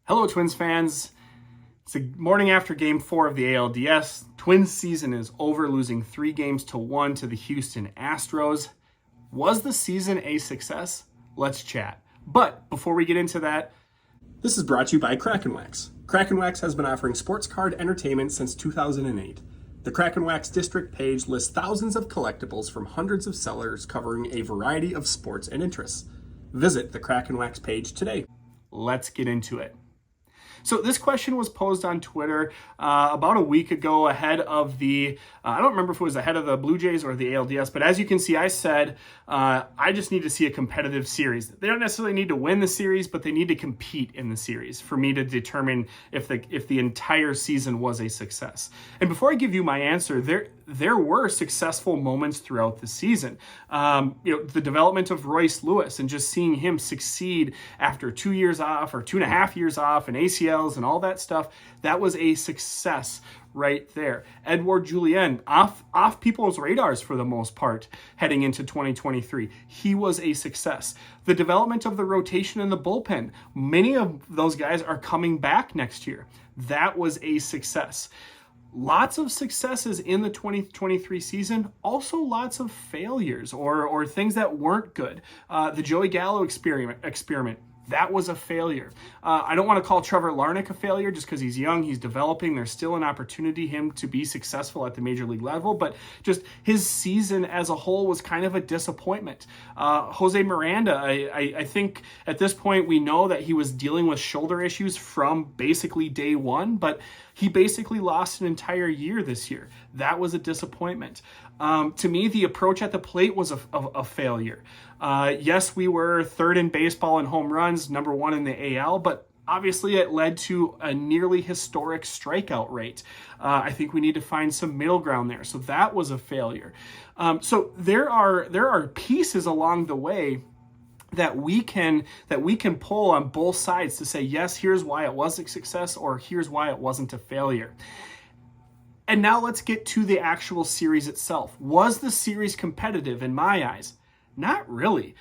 Hello, Twins fans. It's the morning after Game 4 of the ALDS. Twins season is over, losing 3-1 to the Houston Astros. Was the season a success? Let's chat. But before we get into that, this is brought to you by Kraken Wax. Kraken Wax has been offering sports card entertainment since 2008. The Kraken Wax district page lists thousands of collectibles from hundreds of sellers covering a variety of sports and interests. Visit the Kraken Wax page today. Let's get into it. So this question was posed on Twitter about a week ago ahead of the, I don't remember if it was ahead of the Blue Jays or the ALDS, but as you can see, I said, I just need to see a competitive series. They don't necessarily need to win the series, but they need to compete in the series for me to determine if the entire season was a success. And before I give you my answer, there were successful moments throughout the season. The development of Royce Lewis and just seeing him succeed after 2 years off or 2.5 years off and ACLs and all that stuff, that was a success right there. Edouard Julien, off people's radars for the most part heading into 2023. He was a success. The development of the rotation in the bullpen, many of those guys are coming back next year. That was a success. Lots of successes in the 2023 season, also lots of failures or things that weren't good. The Joey Gallo experiment, that was a failure. I don't want to call Trevor Larnach a failure just because he's young, he's developing. There's still an opportunity him to be successful at the major league level, but just his season as a whole was kind of a disappointment. Jose Miranda, I think at this point we know that he was dealing with shoulder issues from basically day one, but he basically lost an entire year this year. That was a disappointment. To me, the approach at the plate was a failure. Yes, we were third in baseball in home runs, number one in the AL, but obviously it led to a nearly historic strikeout rate. I think we need to find some middle ground there. So that was a failure. So there are pieces along the way that we can pull on both sides to say, yes, here's why it was a success, or here's why it wasn't a failure. And now let's get to the actual series itself. Was the series competitive in my eyes? Not really.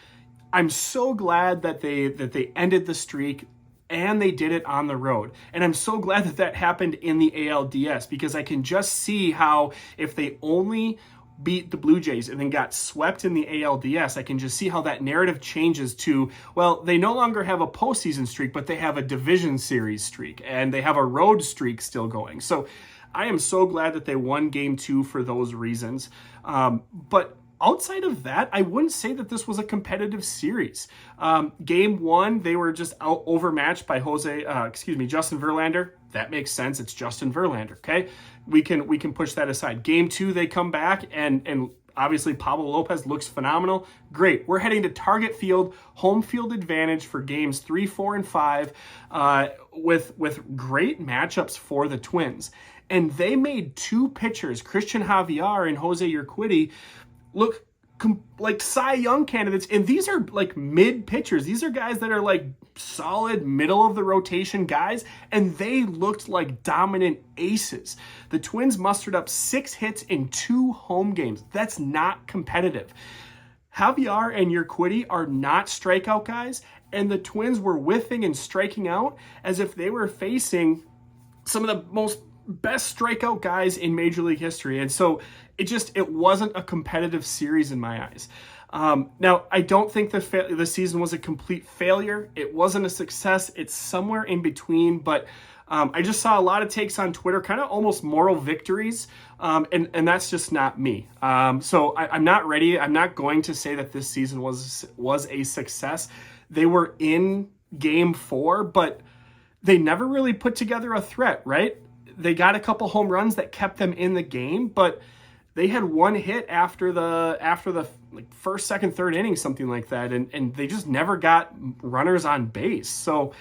I'm so glad that they ended the streak and they did it on the road. And I'm so glad that happened in the ALDS, because I can just see how if they only beat the Blue Jays and then got swept in the ALDS, I can just see how that narrative changes to, well, they no longer have a postseason streak, but they have a division series streak and they have a road streak still going. So I am so glad that they won Game 2 for those reasons. But outside of that, I wouldn't say that this was a competitive series. Game 1, they were just overmatched by Justin Verlander. That makes sense. It's Justin Verlander. Okay, we can push that aside. Game 2, they come back and obviously Pablo Lopez looks phenomenal. Great. We're heading to Target Field, home field advantage for games 3, 4, and 5, with great matchups for the Twins. And they made two pitchers, Christian Javier and Jose Urquidy, look like Cy Young candidates. And these are like mid pitchers. These are guys that are like solid middle of the rotation guys. And they looked like dominant aces. The Twins mustered up 6 hits in 2 home games. That's not competitive. Javier and Urquidy are not strikeout guys. And the Twins were whiffing and striking out as if they were facing some of the most best strikeout guys in Major League history. And so it wasn't a competitive series in my eyes. Now, I don't think the season was a complete failure. It wasn't a success. It's somewhere in between, but I just saw a lot of takes on Twitter, kind of almost moral victories, and that's just not me. So I'm not ready. I'm not going to say that this season was a success. They were in Game 4, but they never really put together a threat, right? They got a couple home runs that kept them in the game, but they had one hit after the first, second, third inning, something like that, and they just never got runners on base. So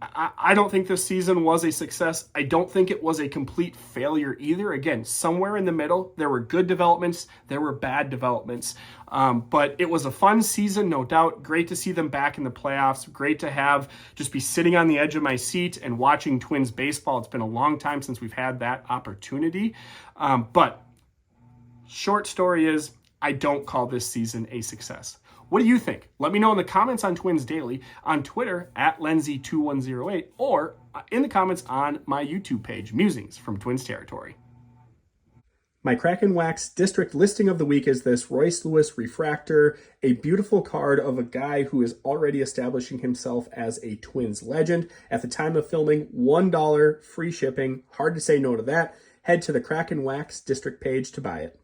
I don't think this season was a success. I don't think it was a complete failure either. Again, somewhere in the middle, there were good developments, there were bad developments. But it was a fun season, no doubt. Great to see them back in the playoffs. Great to just be sitting on the edge of my seat and watching Twins baseball. It's been a long time since we've had that opportunity. But short story is, I don't call this season a success. What do you think? Let me know in the comments on Twins Daily, on Twitter at Lenzy2108, or in the comments on my YouTube page, Musings from Twins Territory. My Kraken Wax district listing of the week is this Royce Lewis Refractor, a beautiful card of a guy who is already establishing himself as a Twins legend. At the time of filming, $1 free shipping. Hard to say no to that. Head to the Kraken Wax district page to buy it.